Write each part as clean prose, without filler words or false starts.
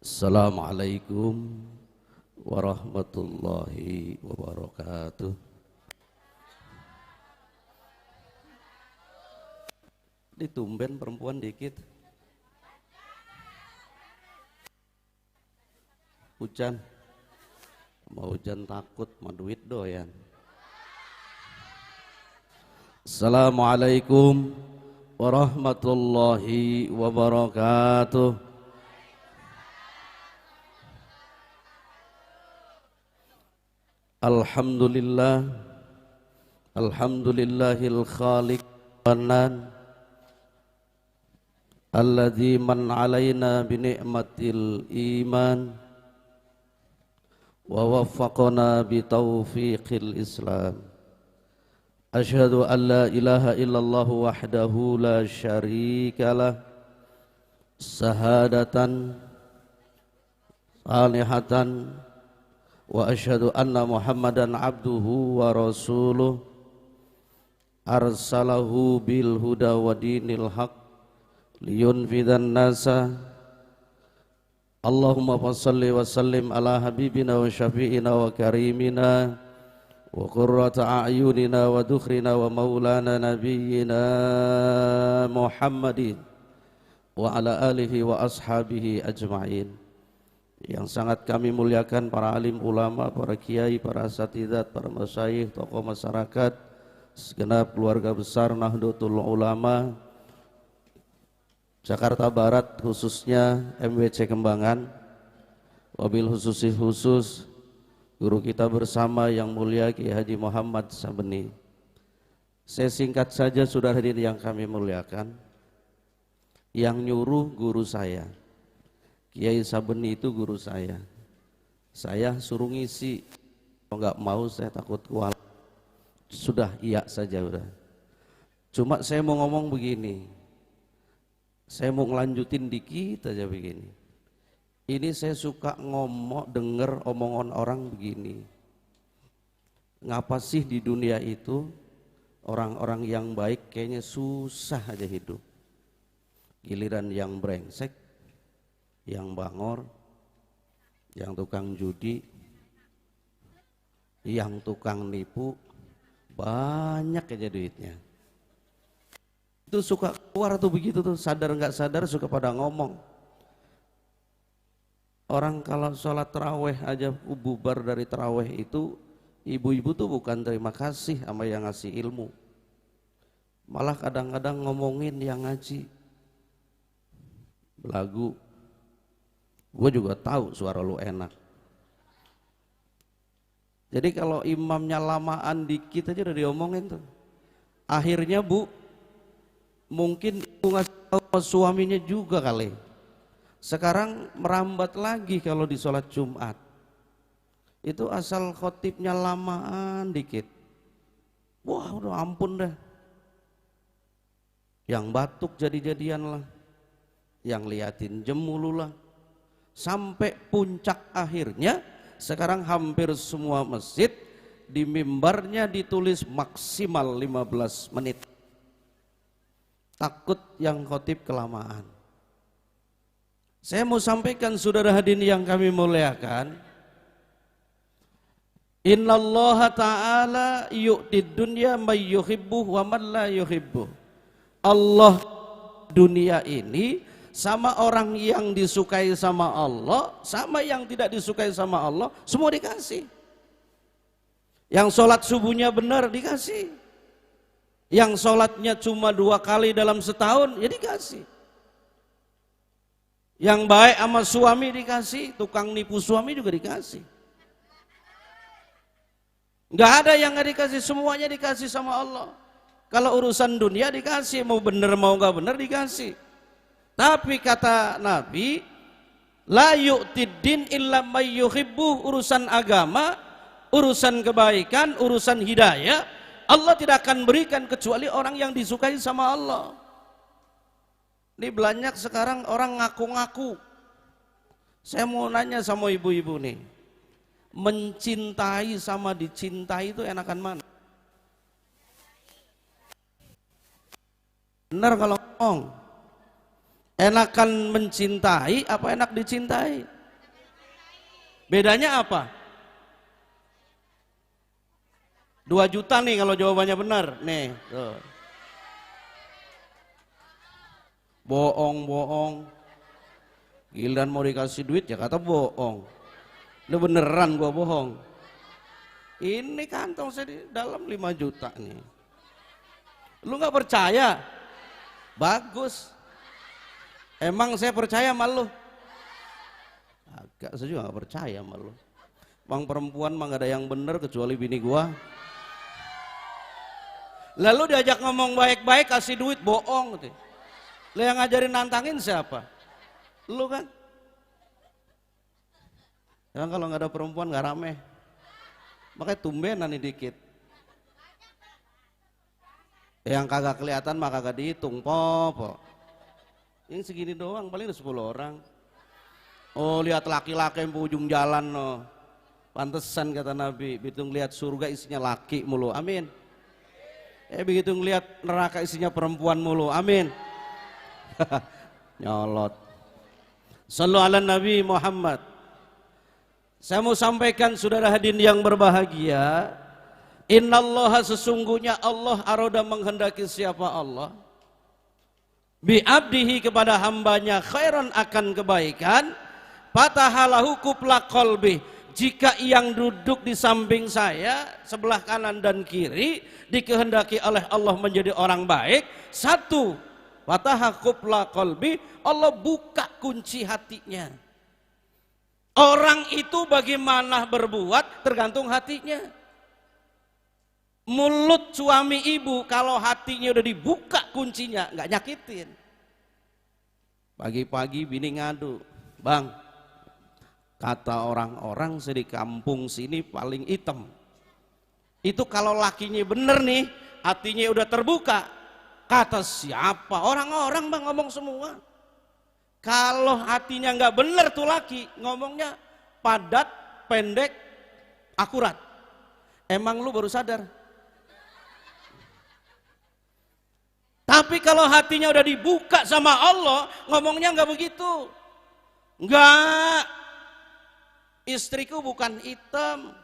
Assalamualaikum warahmatullahi wabarakatuh. Ditumben perempuan dikit. Hujan. Mau hujan takut, mau duit doyan. Assalamualaikum warahmatullahi wabarakatuh. Alhamdulillah, alhamdulillahil khaliq wanan alladzi man alaina bi ni'matil iman wa waffaqana bi taufiqil islam. Asyhadu an la ilaha illallah wahdahu la syarikalah sahadatan salihatan wa asyhadu anna Muhammadan abduhu wa rasuluh arsalahu bil huda wa dinil haq liyunfidan nasa. Allahumma fassalli wa sallim ala habibina wa syafi'ina wa karimina wa qurrata a'yunina wa dukhrina wa maulana nabiyyina Muhammadin wa ala alihi wa ashabihi ajma'in. Yang sangat kami muliakan para alim ulama, para kiai, para asatidzat, para masyayikh, tokoh masyarakat, segenap keluarga besar Nahdlatul Ulama Jakarta Barat, khususnya MWC Kembangan, wabil khusus guru kita bersama yang mulia Kiai Haji Muhammad Sabeni. Saya singkat saja, saudara hadirin yang kami muliakan, yang nyuruh guru saya. Kiai Sabeni itu guru saya suruh ngisi, kalau nggak mau saya takut kual, sudah iya saja udah. Cuma saya mau ngomong begini, saya mau ngelanjutin dikit aja begini. Ini saya suka ngomong, denger omongan orang begini, ngapa sih di dunia itu orang-orang yang baik kayaknya susah aja hidup, giliran yang brengsek, yang bangor, yang tukang judi, yang tukang nipu, banyak aja duitnya. Itu suka keluar tuh begitu tuh, sadar nggak sadar suka pada ngomong. Orang kalau sholat taraweh aja bubar dari taraweh itu, ibu-ibu tuh bukan terima kasih sama yang ngasih ilmu, malah kadang-kadang ngomongin yang ngaji. Belagu, gue juga tahu suara lu enak. Jadi kalau imamnya lamaan dikit aja udah diomongin tuh. Akhirnya bu, mungkin ibu ngasih tahu suaminya juga kali. Sekarang merambat lagi kalau di sholat Jumat. Itu asal khotibnya lamaan dikit, wah udah ampun dah. Yang batuk jadi-jadian lah, yang liatin jemulu lah. Sampai puncak akhirnya sekarang hampir semua masjid di mimbarnya ditulis maksimal 15 menit. Takut yang khotib kelamaan. Saya mau sampaikan saudara hadirin yang kami muliakan, innallaha ta'ala yu'tid dunya may yuhibbuh wa man la yuhibbuh. Allah dunia ini sama orang yang disukai sama Allah, sama yang tidak disukai sama Allah, semua dikasih. Yang sholat subuhnya benar dikasih, yang sholatnya cuma 2 kali dalam setahun ya dikasih. Yang baik sama suami dikasih, tukang nipu suami juga dikasih. Nggak ada yang nggak dikasih, semuanya dikasih sama Allah. Kalau urusan dunia dikasih, mau bener mau nggak bener dikasih. Tapi kata Nabi, la yu'tid din illa may yuhibbuh, urusan agama, urusan kebaikan, urusan hidayah, Allah tidak akan berikan kecuali orang yang disukai sama Allah. Ini banyak sekarang orang ngaku-ngaku. Saya mau nanya sama ibu-ibu nih, mencintai sama dicintai itu enakan mana? Benar kalau ngomong. Enakan mencintai apa enak dicintai? Bedanya apa? 2 juta nih kalau jawabannya benar. Nih, tuh. Bohong. Giliran mau dikasih duit ya kata bohong. Ini beneran gua bohong. Ini kantong saya di dalam 5 juta nih. Lu nggak percaya? Bagus. Emang saya percaya sama lu? Agak, saya juga nggak percaya sama lu. Bang perempuan mah nggak ada yang bener kecuali bini gua. Lalu diajak ngomong baik-baik kasih duit bohong gitu. Lu yang ngajarin nantangin siapa? Lu kan? Yang kalau nggak ada perempuan nggak rame. Makanya tumbenan nih dikit. Yang kagak kelihatan mah kagak dihitung, popo. Ini segini doang, paling ada 10 orang. Oh lihat laki-laki yang ujung jalan no. Pantesan kata Nabi, begitu ngelihat surga isinya laki mulu, amin. Begitu ngelihat neraka isinya perempuan mulu, amin. Nyolot. Sallu ala Nabi Muhammad. Saya mau sampaikan saudara hadirin yang berbahagia, innallaha sesungguhnya Allah aroda menghendaki siapa Allah? Bi'abdihi kepada hambanya khairan akan kebaikan, fatahalahu kupla qalbi. Jika yang duduk di samping saya, sebelah kanan dan kiri, dikehendaki oleh Allah menjadi orang baik, satu, fataha kupla qalbi, Allah buka kunci hatinya. Orang itu bagaimana berbuat tergantung hatinya. Mulut suami ibu kalau hatinya udah dibuka kuncinya nggak nyakitin. Pagi-pagi bini ngadu, bang, kata orang-orang di kampung sini paling hitam. Itu kalau lakinya bener nih, hatinya udah terbuka. Kata siapa? Orang-orang bang ngomong semua. Kalau hatinya nggak bener tuh laki, ngomongnya padat, pendek, akurat. Emang lu baru sadar? Tapi kalau hatinya udah dibuka sama Allah, ngomongnya nggak begitu. Nggak. Istriku bukan hitam.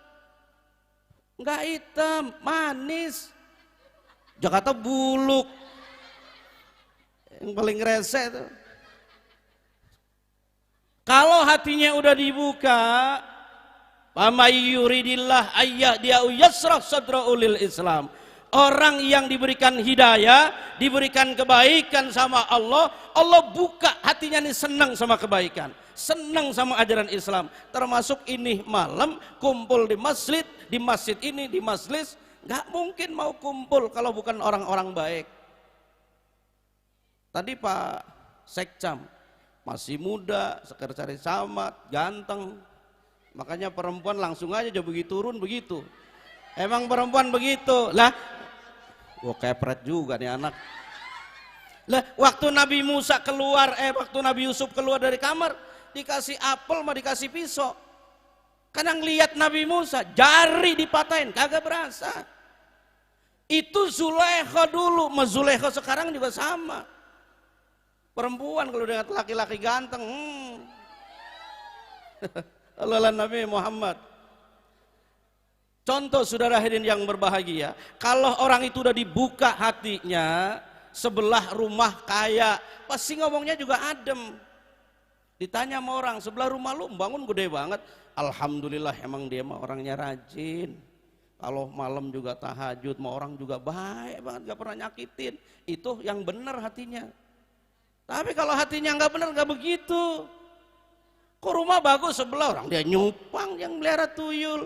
Nggak hitam, manis. Jakarta buluk. Yang paling rese tuh. Kalau hatinya udah dibuka, pamay yuridillah ayyahdiyahu yasrah sadrahu lil Islam. Orang yang diberikan hidayah, diberikan kebaikan sama Allah, Allah buka hatinya nih senang sama kebaikan, senang sama ajaran Islam. Termasuk ini malam kumpul di masjid ini, di majelis, nggak mungkin mau kumpul kalau bukan orang-orang baik. Tadi Pak Sekcam masih muda, sekretaris camat, ganteng. Makanya perempuan langsung aja begitu turun begitu. Emang perempuan begitu lah. Wah kepret juga nih anak. Lah waktu Nabi Musa keluar, waktu Nabi Yusuf keluar dari kamar, dikasih apel mah dikasih pisau. Kadang lihat Nabi Musa, jari dipatahin, kagak berasa. Itu Zulaikha dulu, sama Zulaikha sekarang juga sama. Perempuan kalau dengan laki-laki ganteng, Allah Nabi Muhammad. Contoh saudara hadirin yang berbahagia, kalau orang itu udah dibuka hatinya, sebelah rumah kaya, pasti ngomongnya juga adem. Ditanya sama orang, sebelah rumah lu bangun gede banget. Alhamdulillah emang dia mah orangnya rajin. Kalau malam juga tahajud, mau orang juga baik banget, gak pernah nyakitin. Itu yang benar hatinya. Tapi kalau hatinya nggak benar nggak begitu. Kok rumah bagus sebelah orang dia nyupang yang melihara tuyul.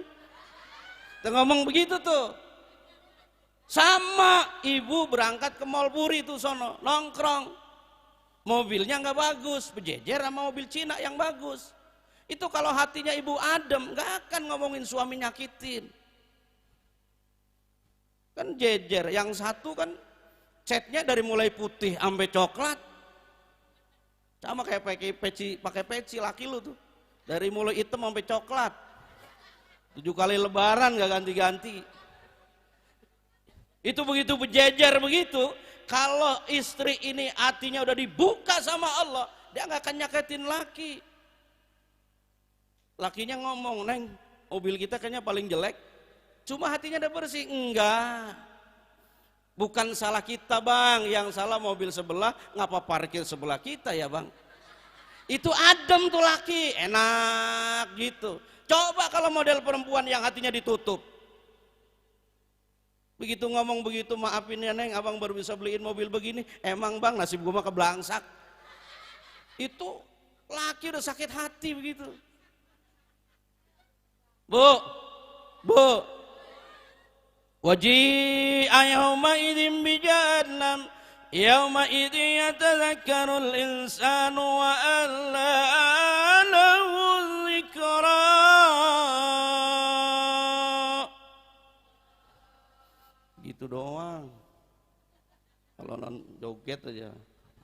Dia ngomong begitu tuh. Sama ibu berangkat ke Mall Puri tuh sono nongkrong. Mobilnya nggak bagus, berjejer sama mobil Cina yang bagus. Itu kalau hatinya ibu adem nggak akan ngomongin suami nyakitin. Kan jejer, yang satu kan catnya dari mulai putih sampai coklat. Sama kayak pakai peci laki lu tuh. Dari mulai hitam sampai coklat. 7 kali lebaran gak ganti-ganti. Itu begitu berjejer begitu. Kalau istri ini hatinya udah dibuka sama Allah, dia nggak akan nyakitin laki. Lakinya ngomong, "Neng, mobil kita kayaknya paling jelek, cuma hatinya udah bersih." Enggak, bukan salah kita bang, yang salah mobil sebelah, ngapa parkir sebelah kita ya bang. Itu adem tuh laki, enak gitu. Coba kalau model perempuan yang hatinya ditutup, begitu ngomong begitu, "Maafin ya Neng, abang baru bisa beliin mobil begini." Emang bang, nasib gua mah keblangsak. Itu laki udah sakit hati begitu. Bu, waji'a yawma idzin bi jahannam yauma idzi yatadzakkarul insanu wa alla lahu dzikra. Gitu doang. Kalau non joget aja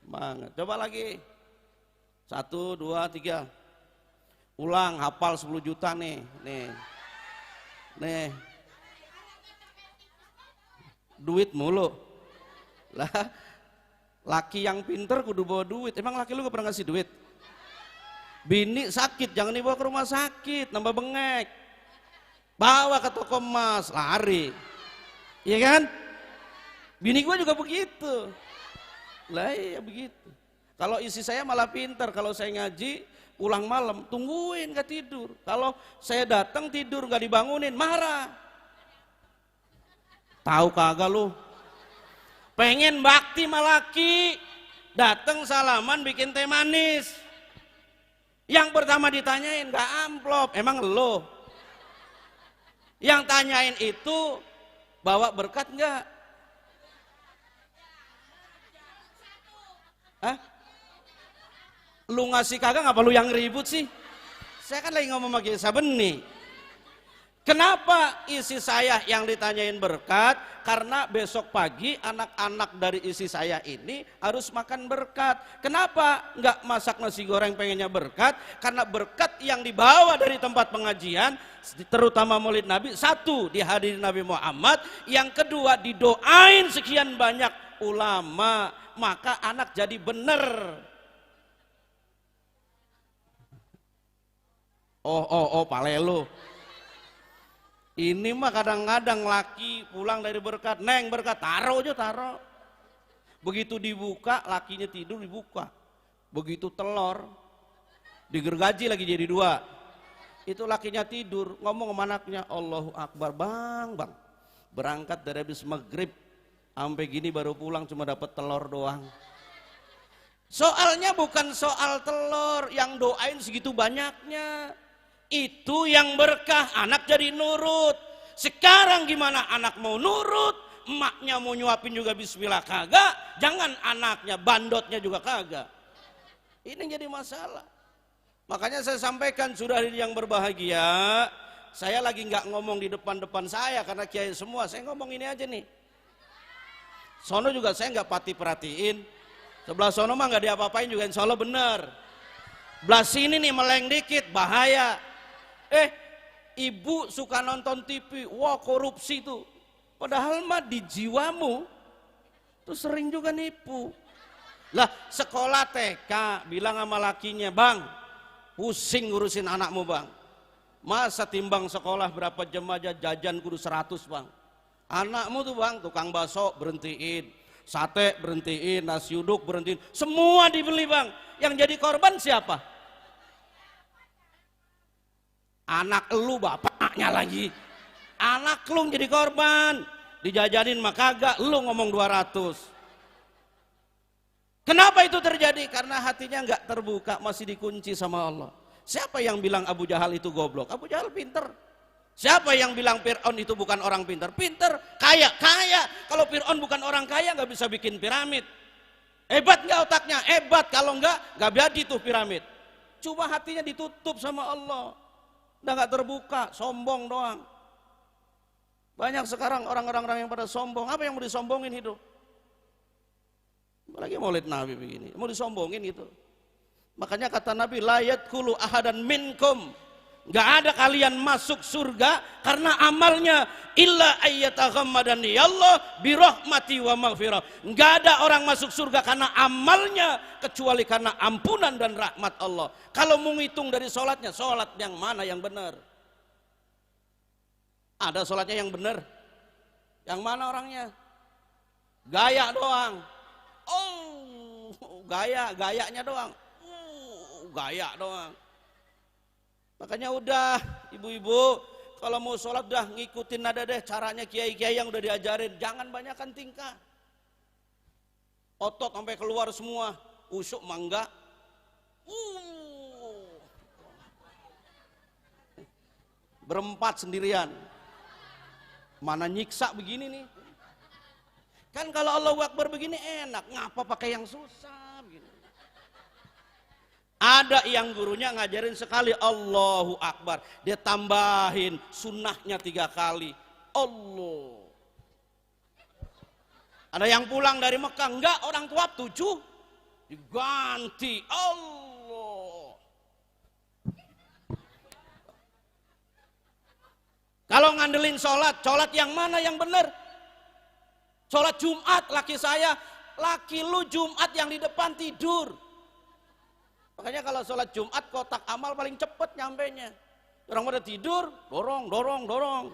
semangat. Coba lagi. 1, 2, 3. Ulang, hafal 10 juta nih. Nih. Duit mulu. Lah, laki yang pinter kudu bawa duit. Emang laki lu gak pernah ngasih duit? Bini sakit, jangan dibawa ke rumah sakit, nambah bengek. Bawa ke toko emas, lari. Iya kan? Bini gua juga begitu. Lah iya begitu. Kalau isi saya malah pinter, kalau saya ngaji pulang malam tungguin gak tidur. Kalau saya datang tidur gak dibangunin, marah. Tahu kagak lu? Pengen bakti sama laki, datang salaman bikin teh manis. Yang pertama ditanyain gak amplop, emang lo? Yang tanyain itu bawa berkat enggak? Hah? Lu ngasih kagak, ngapa lu yang ribut sih? Saya kan lagi ngomong sama Kiai Sabeni. Kenapa isi saya yang ditanyain berkat? Karena besok pagi anak-anak dari isi saya ini harus makan berkat. Kenapa nggak masak nasi goreng pengennya berkat? Karena berkat yang dibawa dari tempat pengajian, terutama Maulid Nabi, 1 dihadiri Nabi Muhammad, yang kedua didoain sekian banyak ulama, maka anak jadi bener. Oh, palelu. Ini mah kadang-kadang laki pulang dari berkat, "Neng berkat," taruh aja, taruh. Begitu dibuka, lakinya tidur dibuka. Begitu telur, digergaji lagi jadi 2. Itu lakinya tidur, ngomong sama anaknya, "Allahu Akbar, bang. Berangkat dari habis maghrib, sampai gini baru pulang cuma dapat telur doang." Soalnya bukan soal telur, yang doain segitu banyaknya. Itu yang berkah, anak jadi nurut. Sekarang gimana anak mau nurut, emaknya mau nyuapin juga bismillah kagak, jangan anaknya, bandotnya juga kagak. Ini jadi masalah. Makanya saya sampaikan, sudah yang berbahagia, saya lagi nggak ngomong di depan-depan saya karena kiai semua, saya ngomong ini aja nih. Sono juga saya nggak pati perhatiin, sebelah sono mah nggak diapa-apain juga insya Allah bener. Belah sini nih meleng dikit, bahaya. Ibu suka nonton TV, wah korupsi tuh. Padahal mah di jiwamu tuh sering juga nipu. Lah sekolah TK bilang sama lakinya, "Bang, pusing ngurusin anakmu bang. Masa timbang sekolah berapa jam aja jajan kudu 100 bang. Anakmu tuh bang, tukang bakso berhentiin, sate berhentiin, nasi uduk berhentiin, semua dibeli bang. Yang jadi korban siapa? Anak lu, bapaknya lagi. Anak lu jadi korban, dijajanin mah kagak, lu ngomong 200. Kenapa itu terjadi? Karena hatinya nggak terbuka, masih dikunci sama Allah. Siapa yang bilang Abu Jahal itu goblok? Abu Jahal pinter. Siapa yang bilang Fir'aun itu bukan orang pinter? Pinter, kaya. Kalau Fir'aun bukan orang kaya nggak bisa bikin piramid. Hebat nggak otaknya? Hebat. Kalau nggak jadi tuh piramid. Cuma hatinya ditutup sama Allah. Udah nggak terbuka, sombong doang. Banyak sekarang orang-orang yang pada sombong. Apa yang mau disombongin hidup? Lagi Maulid Nabi begini, mau disombongin gitu. Makanya kata Nabi, la yadkhulu ahadan minkum Nggak ada kalian masuk surga karena amalnya, illa ayyataghammadani Allah birahmati wa maghfirah. Nggak ada orang masuk surga karena amalnya kecuali karena ampunan dan rahmat Allah. Kalau mau ngitung dari sholatnya, sholat yang mana yang benar? Ada sholatnya yang benar? Yang mana orangnya? Gaya doang. Oh, gayanya doang. Gaya doang. Makanya udah ibu-ibu kalau mau sholat udah ngikutin nada deh caranya kiai-kiai yang udah diajarin. Jangan banyakkan tingkah. Otot sampai keluar semua. Usuk mangga. Berempat sendirian. Mana nyiksa begini nih. Kan kalau Allahu Akbar begini enak. Ngapa pakai yang susah begini. Ada yang gurunya ngajarin sekali Allahu Akbar, dia tambahin sunnahnya 3 kali. Allah. Ada yang pulang dari Mekah, enggak, orang tua 7 diganti Allah. Kalau ngandelin sholat yang mana yang benar? Sholat Jumat laki saya, laki lu Jumat yang di depan tidur. Makanya kalau sholat Jumat kotak amal paling cepet nyampenya. Orang pada tidur, dorong.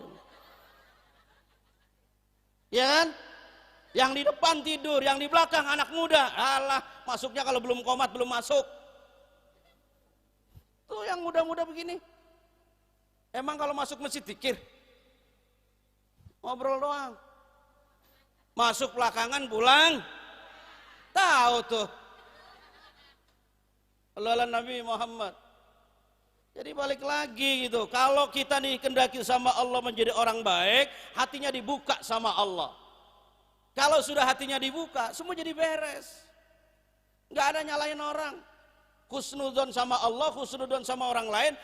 Ya kan? Yang di depan tidur, yang di belakang anak muda. Alah, masuknya kalau belum qomat belum masuk. Tuh yang muda-muda begini. Emang kalau masuk masjid dikir? Ngobrol doang. Masuk belakangan pulang. Tahu tuh. Allah Nabi Muhammad. Jadi balik lagi gitu. Kalau kita dikehendaki sama Allah menjadi orang baik, hatinya dibuka sama Allah. Kalau sudah hatinya dibuka, semua jadi beres. Nggak ada nyalain orang. Husnudzon sama Allah, husnudzon sama orang lain,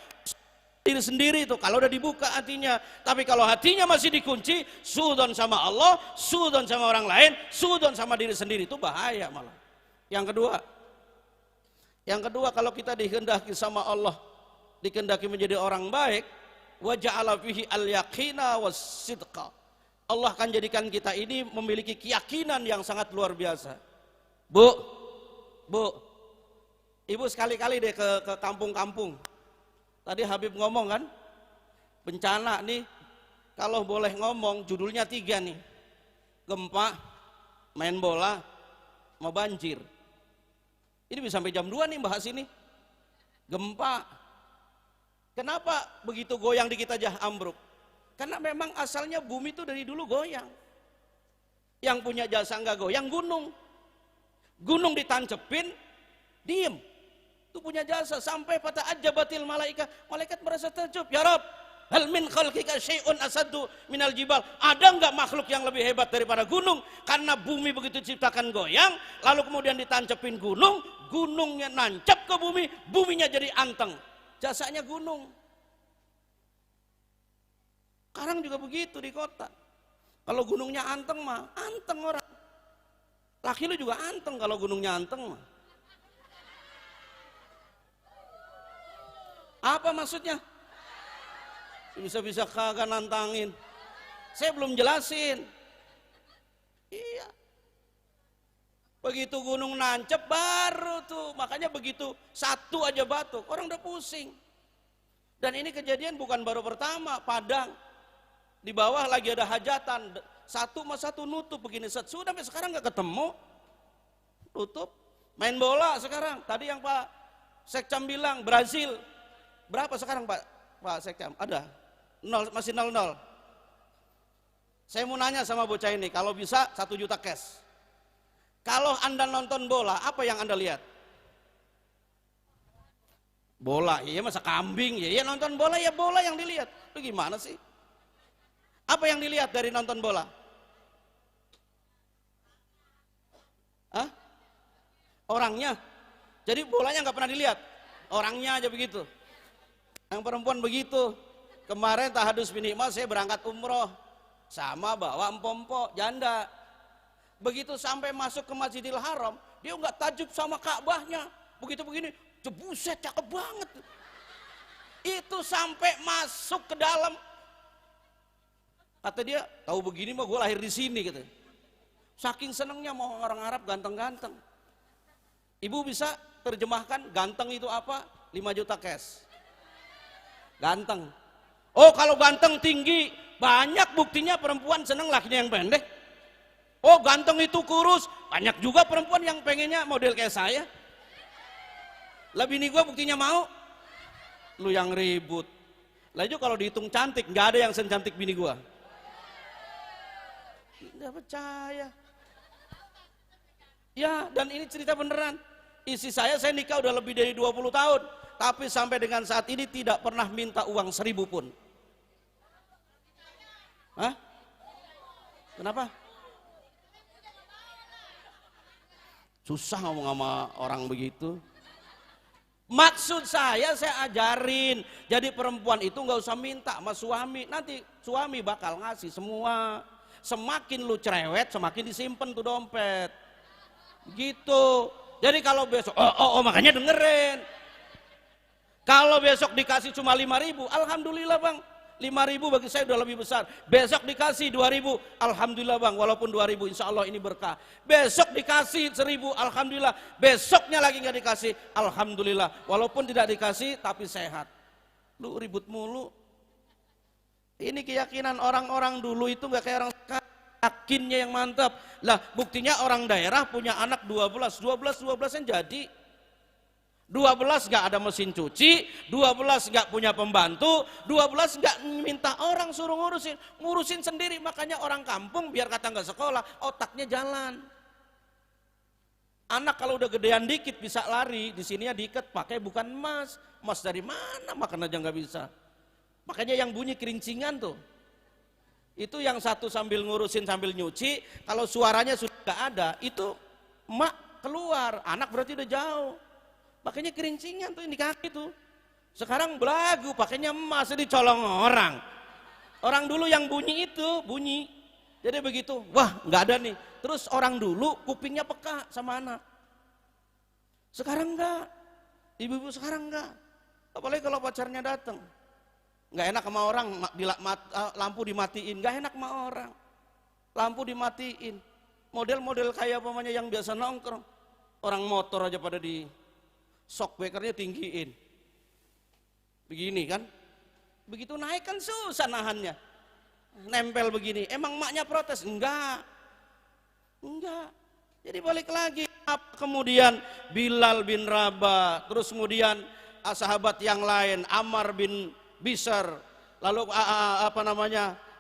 diri sendiri itu. Kalau udah dibuka hatinya. Tapi kalau hatinya masih dikunci, sudzon sama Allah, sudzon sama orang lain, sudzon sama diri sendiri, itu bahaya malah. Yang kedua, kalau kita dikehendaki sama Allah, dikehendaki menjadi orang baik, wa ja'ala fihi al-yaqina was-sidqa. Allah akan jadikan kita ini memiliki keyakinan yang sangat luar biasa. Bu, ibu sekali-kali deh ke kampung-kampung. Tadi Habib ngomong kan, bencana nih, kalau boleh ngomong judulnya 3 nih. Gempa, main bola, mau banjir. Ini bisa sampai jam 2 nih bahas ini. Gempa. Kenapa begitu goyang dikit aja ambruk? Karena memang asalnya bumi itu dari dulu goyang. Yang punya jasa enggak goyang gunung. Gunung ditancepin, diem. Itu punya jasa sampai pada ajabatil malaikat. Malaikat merasa takjub, ya Rabb, hal min khalqika syai'un asaddu minal jibal. Ada enggak makhluk yang lebih hebat daripada gunung? Karena bumi begitu diciptakan goyang, lalu kemudian ditancepin gunung, gunungnya nancap ke bumi, buminya jadi anteng. Jasanya gunung. Sekarang juga begitu di kota. Kalau gunungnya anteng mah, anteng orang. Laki lu juga anteng kalau gunungnya anteng mah. Apa maksudnya? Bisa-bisa kagak nantangin. Saya belum jelasin. Iya. Begitu gunung nancep baru tuh. Makanya begitu satu aja batuk, orang udah pusing. Dan ini kejadian bukan baru pertama. Padang di bawah lagi ada hajatan, satu mas satu nutup begini. Sudah sampai sekarang nggak ketemu. Tutup. Main bola sekarang. Tadi yang Pak Sekcam bilang Brazil. Berapa sekarang Pak Sekcam? Ada? 0, masih 0-0. Saya mau nanya sama bocah ini, kalau bisa 1 juta cash. Kalau Anda nonton bola, apa yang Anda lihat? Bola, iya masa kambing, ya nonton bola, ya bola yang dilihat. Itu gimana sih? Apa yang dilihat dari nonton bola? Hah? Orangnya. Jadi bolanya nggak pernah dilihat, orangnya aja begitu. Yang perempuan begitu. Kemarin tahadus binikmat saya berangkat umroh sama bawa empompo janda. Begitu sampai masuk ke Masjidil Haram, dia nggak takjub sama Ka'bahnya. Begitu begini, buset cakep banget. Itu sampai masuk ke dalam. Kata dia, tahu begini mah gue lahir di sini gitu. Saking senengnya mau orang Arab ganteng-ganteng. Ibu bisa terjemahkan ganteng itu apa? 5 juta cash. Ganteng. Oh kalau ganteng tinggi, banyak buktinya perempuan seneng lakinya yang pendek. Oh ganteng itu kurus, banyak juga perempuan yang pengennya model kayak saya. Lah bini gue buktinya mau. Lu yang ribut. Lah itu kalau dihitung cantik, nggak ada yang secantik bini gue. Nggak percaya. Ya, dan ini cerita beneran. Istri saya nikah udah lebih dari 20 tahun. Tapi sampai dengan saat ini tidak pernah minta uang 1.000 pun. Hah? Kenapa? Susah ngomong sama orang begitu. Maksud saya ajarin. Jadi perempuan itu nggak usah minta sama suami. Nanti suami bakal ngasih semua. Semakin lu cerewet, semakin disimpan tuh dompet. Gitu. Jadi kalau besok, makanya dengerin. Kalau besok dikasih cuma 5.000, alhamdulillah bang. 5.000 bagi saya udah lebih besar. Besok dikasih 2.000, alhamdulillah bang. Walaupun 2.000, insya Allah ini berkah. Besok dikasih 1.000, alhamdulillah. Besoknya lagi nggak dikasih, alhamdulillah. Walaupun tidak dikasih, tapi sehat. Lu ribut mulu. Ini keyakinan orang-orang dulu itu nggak kayak orang sekarang. Yakinnya yang mantap. Lah buktinya orang daerah punya anak 12 yang jadi. 12 gak ada mesin cuci, 12 gak punya pembantu, 12 gak minta orang suruh ngurusin sendiri. Makanya orang kampung biar kata gak sekolah, otaknya jalan. Anak kalau udah gedean dikit bisa lari, di sininya diikat pakai bukan emas. Emas dari mana makan aja gak bisa. Makanya yang bunyi kerincingan tuh. Itu yang satu sambil ngurusin sambil nyuci, kalau suaranya sudah gak ada, itu emak keluar, anak berarti udah jauh. Makanya kerincingan tuh ini kaki tuh. Sekarang belagu, pakainya emas, dicolong orang. Orang dulu yang bunyi itu, bunyi. Jadi begitu, wah nggak ada nih. Terus orang dulu kupingnya peka sama anak. Sekarang enggak, ibu-ibu sekarang enggak. Apalagi kalau pacarnya datang. Nggak enak sama orang, lampu dimatiin, nggak enak sama orang. Lampu dimatiin. Model-model kayak pemanya yang biasa nongkrong. Orang motor aja pada di shockbreakernya tinggiin. Begini kan. Begitu naik kan susah nahannya. Nempel begini. Emang maknya protes? Enggak. Enggak. Jadi balik lagi. Kemudian Bilal bin Rabah. Terus kemudian sahabat yang lain. Ammar bin Bishr. Lalu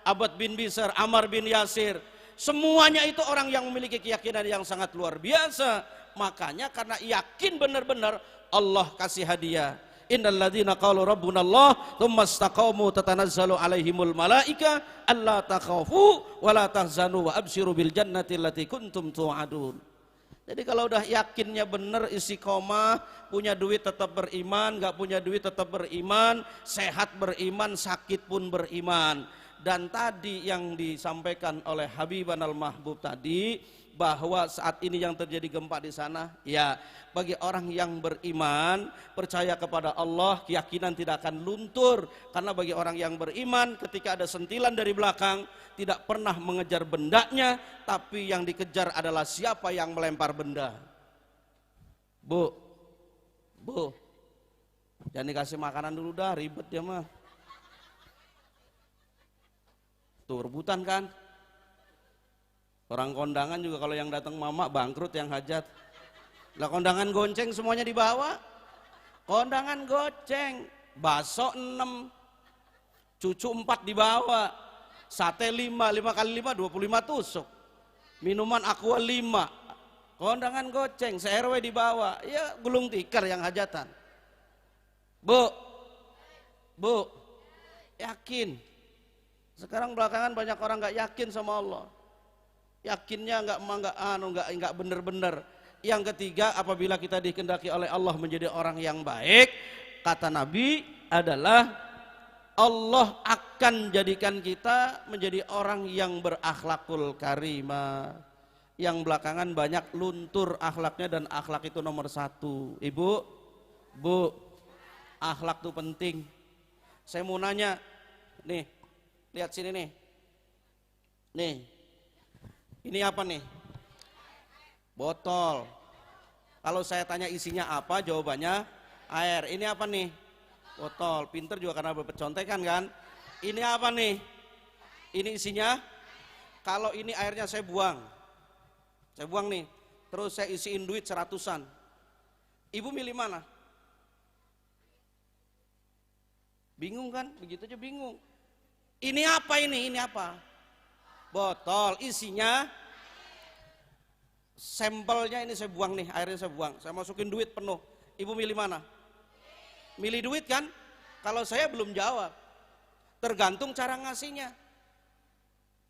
Abbad bin Bishr. Ammar bin Yasir. Semuanya itu orang yang memiliki keyakinan yang sangat luar biasa. Makanya karena yakin benar-benar Allah kasih hadiah. Innal ladzina qalu rabbunallah tsumma istaqamu tatanazzalu alaihimul malaika alla takhafu wa la tahzanu wa absyiru bil jannati allati kuntum tu'adun. Jadi kalau udah yakinnya benar istiqomah, punya duit tetap beriman, enggak punya duit tetap beriman, sehat beriman, sakit pun beriman. Dan tadi yang disampaikan oleh Habiban al-Mahbub tadi, bahwa saat ini yang terjadi gempa di sana, ya bagi orang yang beriman, percaya kepada Allah, keyakinan tidak akan luntur. Karena bagi orang yang beriman, ketika ada sentilan dari belakang, tidak pernah mengejar bendanya, tapi yang dikejar adalah siapa yang melempar benda. Bu, jangan dikasih makanan dulu dah, ribet dia mah. Tuh rebutan kan. Orang kondangan juga kalau yang datang mama bangkrut yang hajat. Lah kondangan gonceng semuanya dibawa. Kondangan goceng, bakso 6, cucu 4 dibawa, sate 5 kali 5 25 tusuk. Minuman aqua 5. Kondangan goceng, se-RW dibawa. Ya gulung tikar yang hajatan. Bu, yakin. Sekarang belakangan banyak orang nggak yakin sama Allah. Yakinnya nggak bener-bener. Yang ketiga, apabila kita dikehendaki oleh Allah menjadi orang yang baik, kata Nabi adalah Allah akan jadikan kita menjadi orang yang berakhlakul karimah. Yang belakangan banyak luntur akhlaknya, dan akhlak itu nomor 1. Ibu, akhlak itu penting. Saya mau nanya, nih, lihat sini nih. Nih, ini apa nih? Botol. Kalau saya tanya isinya apa, jawabannya air. Ini apa nih? Botol. Pinter juga karena bercontekan kan? Ini apa nih? Ini isinya? Kalau ini airnya saya buang nih. Terus saya isiin duit 100-an. Ibu milih mana? Bingung kan? Begitu aja bingung. Ini apa ini? Ini apa? Botol. Isinya? Sampelnya ini saya buang nih, airnya saya buang. Saya masukin duit penuh. Ibu milih mana? Milih duit kan? Kalau saya belum jawab. Tergantung cara ngasihnya.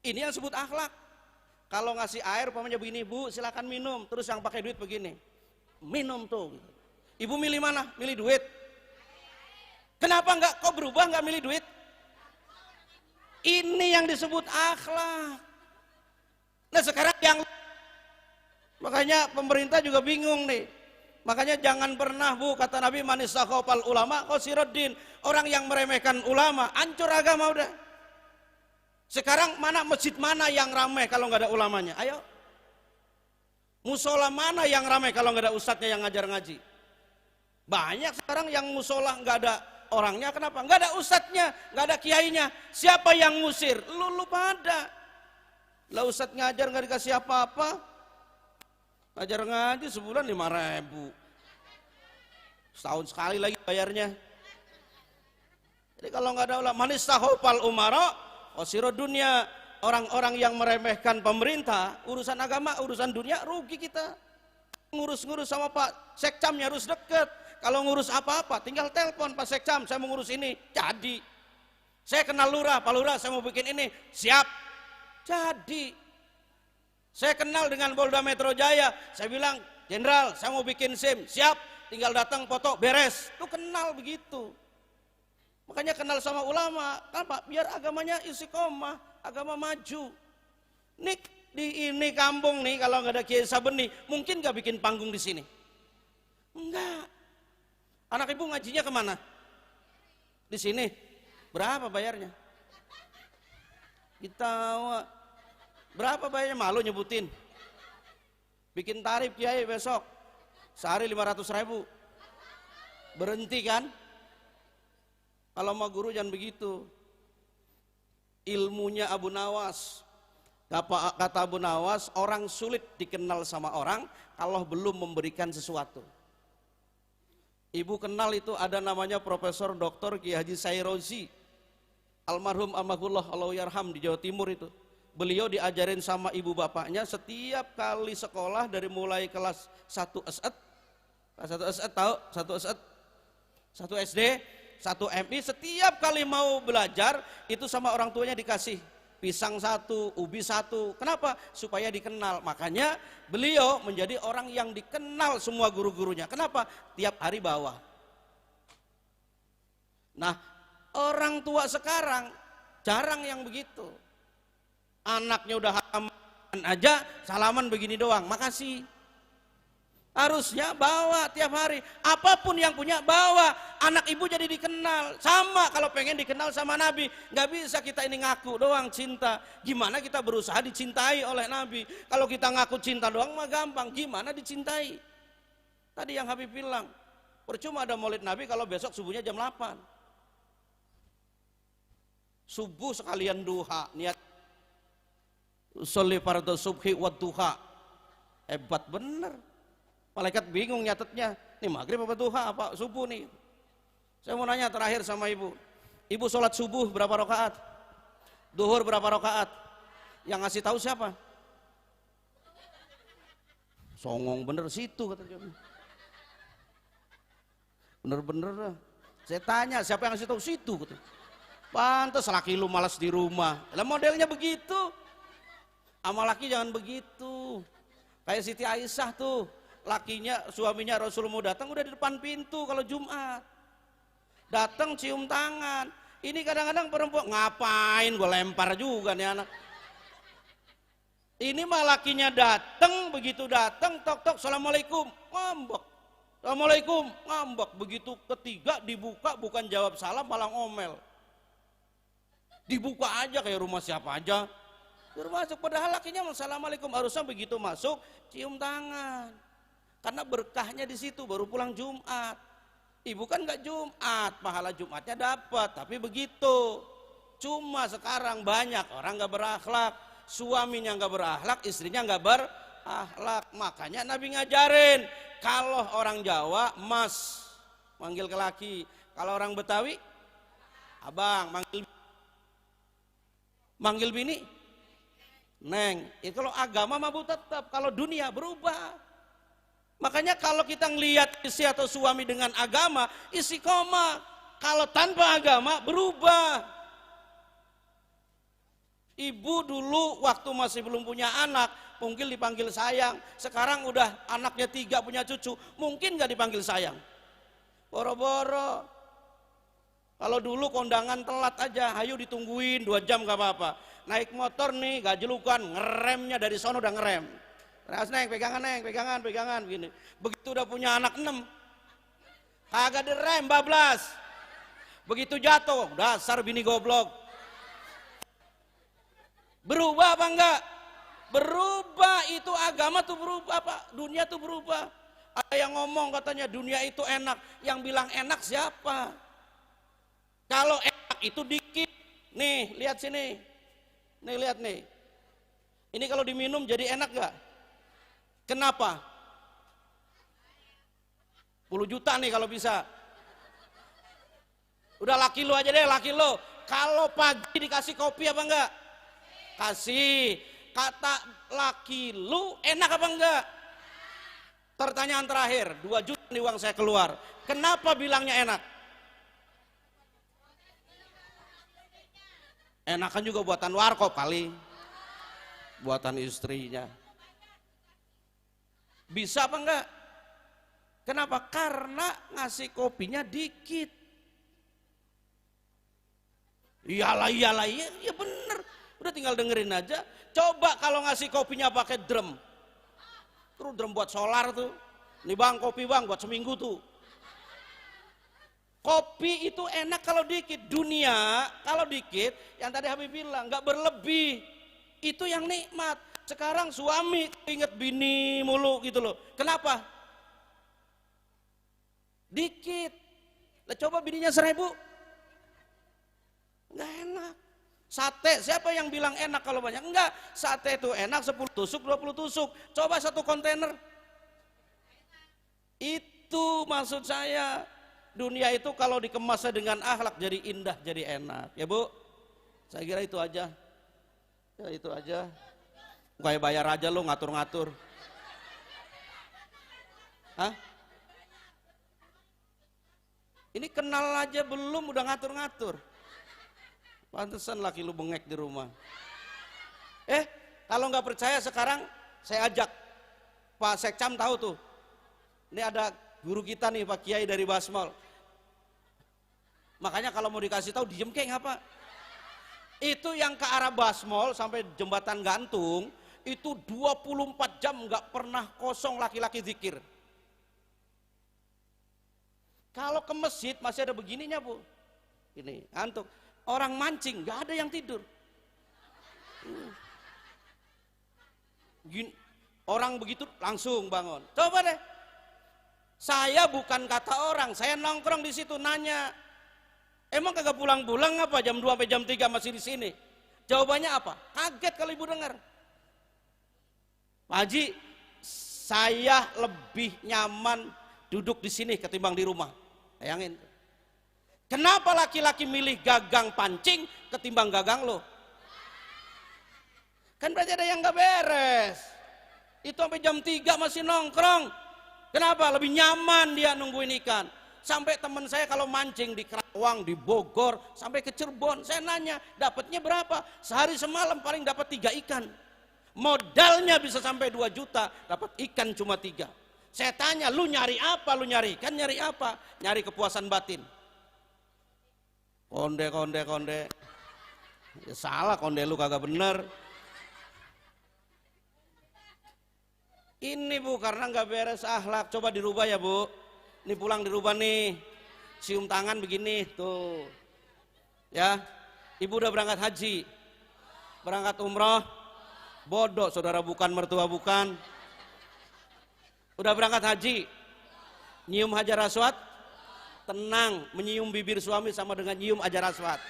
Ini yang sebut akhlak. Kalau ngasih air umpamanya begini, Bu, silakan minum. Terus yang pakai duit begini. Minum tuh. Ibu milih mana? Milih duit. Kenapa enggak? Kok berubah enggak milih duit? Ini yang disebut akhlak. Nah sekarang yang makanya pemerintah juga bingung nih. Makanya jangan pernah, Bu, kata Nabi, manis sakhofal ulama qasiruddin. Orang yang meremehkan ulama, hancur agama udah. Sekarang mana masjid mana yang ramai kalau nggak ada ulamanya? Ayo. Musola mana yang ramai kalau nggak ada ustadznya yang ngajar ngaji? Banyak sekarang yang musola nggak ada orangnya, kenapa? Nggak ada ustadznya, nggak ada kiainya. Siapa yang ngusir? Lu pada. Lah ustadz ngajar nggak dikasih apa-apa. Ngajar ngaji sebulan 5.000. Setahun sekali lagi bayarnya. Jadi kalau nggak ada ulama, manis tahopal umara, osiro dunia, orang-orang yang meremehkan pemerintah, urusan agama, urusan dunia, rugi kita. Ngurus-ngurus sama Pak Sekcamnya harus deket. Kalau ngurus apa-apa, tinggal telepon Pak Sekcam, saya mau ngurus ini, jadi. Saya kenal lurah, Pak Lurah, saya mau bikin ini, siap, jadi. Saya kenal dengan Polda Metro Jaya, saya bilang, Jenderal, saya mau bikin SIM, siap, tinggal datang foto, beres. Itu kenal begitu. Makanya kenal sama ulama, kenapa? Biar agamanya istiqomah, agama maju. Nih di ini kampung nih, kalau nggak ada Kiai Sabeni, mungkin nggak bikin panggung di sini? Enggak. Anak ibu ngajinya kemana? Di sini. Berapa bayarnya? Kita berapa bayarnya? Malu nyebutin. Bikin tarif Kiai besok sehari 500.000. Berhenti kan? Kalau mau guru jangan begitu. Ilmunya Abu Nawas. Kata Abu Nawas, orang sulit dikenal sama orang kalau belum memberikan sesuatu. Ibu kenal itu ada namanya Profesor Dr. Ki Haji Sairozi, almarhum Amahullah Allahyarham di Jawa Timur itu. Beliau diajarin sama ibu bapaknya setiap kali sekolah dari mulai kelas 1 SED, kelas 1 SED tahu? 1 SD, 1 MI, setiap kali mau belajar itu sama orang tuanya dikasih pisang 1, ubi 1. Kenapa? Supaya dikenal. Makanya beliau menjadi orang yang dikenal semua guru-gurunya. Kenapa? Tiap hari bawa. Nah, orang tua sekarang jarang yang begitu. Anaknya udah halaman aja, salaman begini doang, makasih. Harusnya bawa tiap hari, apapun yang punya bawa. Anak ibu jadi dikenal. Sama kalau pengen dikenal sama Nabi, nggak bisa kita ini ngaku doang cinta. Gimana kita berusaha dicintai oleh Nabi? Kalau kita ngaku cinta doang mah gampang. Gimana dicintai? Tadi yang Habib bilang, percuma ada maulid Nabi kalau besok subuhnya jam 8. Subuh sekalian duha, niat sholli fardhu subhi wa duha. Hebat bener. Malaikat bingung nyatetnya, nih maghrib apa duha apa subuh nih. Saya mau nanya terakhir sama ibu, ibu sholat subuh berapa rakaat? Duhur berapa rakaat? Yang ngasih tahu siapa? Songong bener situ kata dia. Bener-bener lah. Saya tanya siapa yang ngasih tahu situ kata. Pantes laki lu malas di rumah. Lah modelnya begitu. Sama laki jangan begitu. Kayak Siti Aisyah tuh. Lakinya, suaminya Rasul mau datang udah di depan pintu kalau Jumat. Datang cium tangan. Ini kadang-kadang perempuan ngapain gue lempar juga nih anak. Ini mah lakinya datang, begitu datang tok-tok assalamualaikum, ngambek. Assalamualaikum, ngambek. Begitu ketiga dibuka bukan jawab salam malah ngomel. Dibuka aja kayak rumah siapa aja. Baru masuk, padahal lakinya assalamualaikum, harusnya begitu masuk cium tangan. Karena berkahnya di situ, baru pulang Jumat. Ibu kan nggak Jumat, pahala Jumatnya dapat, tapi begitu. Cuma sekarang banyak orang nggak berakhlak, suaminya nggak berakhlak, istrinya nggak berakhlak. Makanya Nabi ngajarin, kalau orang Jawa mas manggil ke laki, kalau orang Betawi abang, manggil bini neng. Itu kalau agama mah tetap, kalau dunia berubah. Makanya kalau kita ngelihat istri atau suami dengan agama, istiqomah. Kalau tanpa agama berubah. Ibu dulu waktu masih belum punya anak, mungkin dipanggil sayang. Sekarang udah anaknya 3 punya cucu, mungkin gak dipanggil sayang. Boro-boro. Kalau dulu kondangan telat aja, ayo ditungguin 2 jam gak apa-apa. Naik motor nih, gak jelukan, ngeremnya dari sono udah ngerem. Terus neng, pegangan begini. Begitu udah punya anak 6, kagak direm, bablas. Begitu jatuh, dasar bini goblok. Berubah apa enggak? Berubah, itu agama tuh berubah, apa? Dunia tuh berubah. Ada yang ngomong katanya dunia itu enak, yang bilang enak siapa? Kalau enak itu dikit. Nih, lihat sini. Nih, lihat nih. Ini kalau diminum jadi enak gak? Kenapa? 10 juta nih kalau bisa. Udah laki lu aja deh, laki lu. Kalau pagi dikasih kopi apa enggak? Kasih. Kata laki lu enak apa enggak? Pertanyaan terakhir, 2 juta nih uang saya keluar. Kenapa bilangnya enak? Enakan juga buatan warkop kali. Buatan istrinya. Bisa apa enggak? Kenapa? Karena ngasih kopinya dikit. Iyalah, iya bener. Udah tinggal dengerin aja. Coba kalau ngasih kopinya pakai drum. Terus drum buat solar tuh. Nih bang, kopi bang buat seminggu tuh. Kopi itu enak kalau dikit. Dunia kalau dikit, yang tadi Habib bilang, nggak berlebih. Itu yang nikmat. Sekarang suami inget bini mulu gitu loh. Kenapa? Dikit. Lah coba bininya 1000. Nggak enak. Sate, siapa yang bilang enak kalau banyak? Enggak, sate itu enak 10 tusuk, 20 tusuk. Coba 1 kontainer. Itu maksud saya. Dunia itu kalau dikemasnya dengan akhlak jadi indah, jadi enak. Ya Bu, saya kira itu aja. Ya itu aja. Kayak bayar aja lo ngatur-ngatur. Hah? Ini kenal aja belum udah ngatur-ngatur. Pantesan laki lu bengek di rumah. Kalau nggak percaya sekarang saya ajak Pak Sekcam, tahu tuh. Ini ada guru kita nih Pak Kiai dari Basmol. Makanya kalau mau dikasih tahu diem kayak ngapa? Itu yang ke arah Basmol sampai jembatan gantung. Itu 24 jam nggak pernah kosong laki-laki zikir. Kalau ke masjid masih ada begininya Bu. Ini ngantuk. Orang mancing nggak ada yang tidur. Gini, orang begitu langsung bangun. Coba deh. Saya bukan kata orang, saya nongkrong di situ nanya. Emang kagak pulang-pulang apa jam 2 sampai jam 3 masih di sini? Jawabannya apa? Kaget kalau ibu dengar. Pak Haji, saya lebih nyaman duduk di sini ketimbang di rumah. Bayangin. Kenapa laki-laki milih gagang pancing ketimbang gagang lo? Kan berarti ada yang gak beres. Itu sampai jam 3 masih nongkrong. Kenapa? Lebih nyaman dia nungguin ikan. Sampai teman saya kalau mancing di Kerawang, di Bogor, sampai ke Cirebon, saya nanya, dapatnya berapa? Sehari semalam paling dapat 3 ikan. Modalnya bisa sampai 2 juta, dapat ikan cuma 3. Saya tanya, lu nyari apa? Lu nyari ikan, nyari apa? Nyari kepuasan batin. Konde. Ya salah, konde lu kagak bener. Ini Bu, karena nggak beres akhlak. Coba dirubah ya Bu. Ini pulang dirubah nih. Cium tangan begini tuh. Ya. Ibu udah berangkat haji, berangkat umroh, bodoh saudara, bukan mertua bukan. Udah berangkat haji, nyium hajar aswad, tenang, menyium bibir suami sama dengan nyium hajar aswad.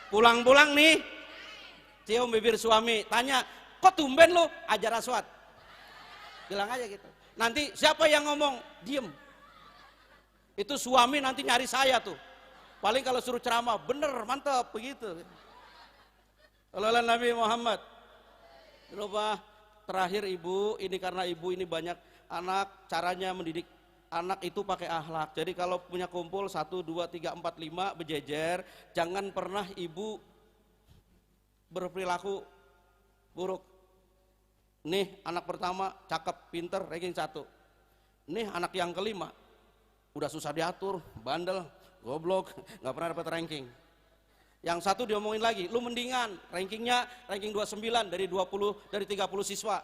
Pulang-pulang nih, cium bibir suami, tanya, kok tumben lu hajar aswad? Bilang aja gitu. Nanti siapa yang ngomong, diem. Itu suami nanti nyari saya tuh. Paling kalau suruh ceramah, bener, mantap, begitu. Sallallahu Nabi Muhammad. Lupa terakhir ibu, ini karena ibu ini banyak anak, caranya mendidik anak itu pakai akhlak. Jadi kalau punya kumpul 1, 2, 3, 4, 5 berjejer, jangan pernah ibu berperilaku buruk. Nih anak pertama cakep, pinter, ranking 1. Nih anak yang kelima udah susah diatur, bandel, goblok, nggak pernah dapat ranking. Yang satu diomongin lagi, lu mendingan, rankingnya ranking 29 dari 30 siswa.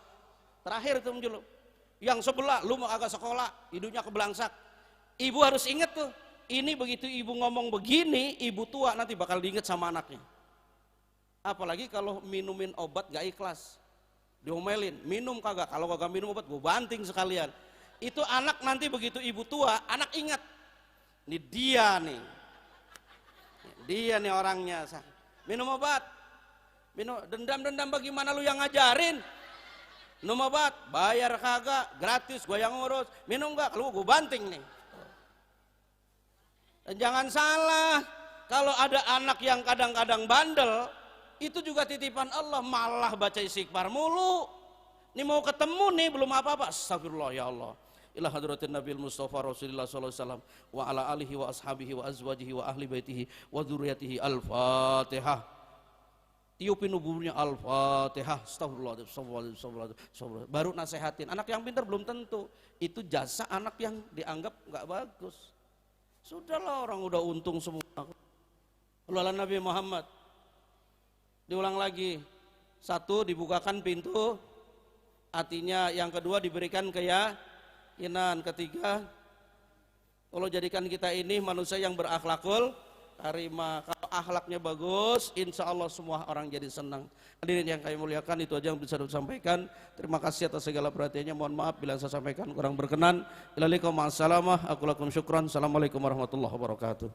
Terakhir itu muncul. Yang sebelah, lu mau agak sekolah, hidupnya kebelangsak. Ibu harus inget tuh, ini begitu ibu ngomong begini, ibu tua nanti bakal diinget sama anaknya. Apalagi kalau minumin obat gak ikhlas, diomelin, minum kagak, kalau kagak minum obat gue banting sekalian. Itu anak nanti begitu ibu tua, anak ingat, ini dia nih orangnya. Minum obat, minum dendam bagaimana lu yang ngajarin? Minum obat, bayar kagak, gratis, gue yang ngurus. Minum gak? Kalau gue banting nih. Dan jangan salah, kalau ada anak yang kadang-kadang bandel, itu juga titipan Allah, malah baca istighfar mulu. Ini mau ketemu nih, belum apa-apa. Astagfirullah ya Allah. Ila hadratin Nabil Mustafa Rasulullah sallallahu alaihi wasallam wa ala alihi wa ashabihi wa azwajihi wa ahli baitihi wa dzurriyyatihi. Al-Fatihah. Tiupin uburnya Al-Fatihah. Astagfirullah. Baru nasehatin. Anak yang pintar belum tentu. Itu jasa anak yang dianggap nggak bagus. Sudahlah, orang udah untung semua. Lalu Nabi Muhammad. Diulang lagi. 1, dibukakan pintu hatinya. Yang kedua, diberikan keyakinan. Ketiga, kalau jadikan kita ini manusia yang berakhlakul karimah. Kalau akhlaknya bagus, insya Allah semua orang jadi senang. Hadirin yang kami muliakan, itu aja yang bisa saya sampaikan. Terima kasih atas segala perhatiannya. Mohon maaf bila saya sampaikan kurang berkenan. Assalamualaikum warahmatullahi wabarakatuh.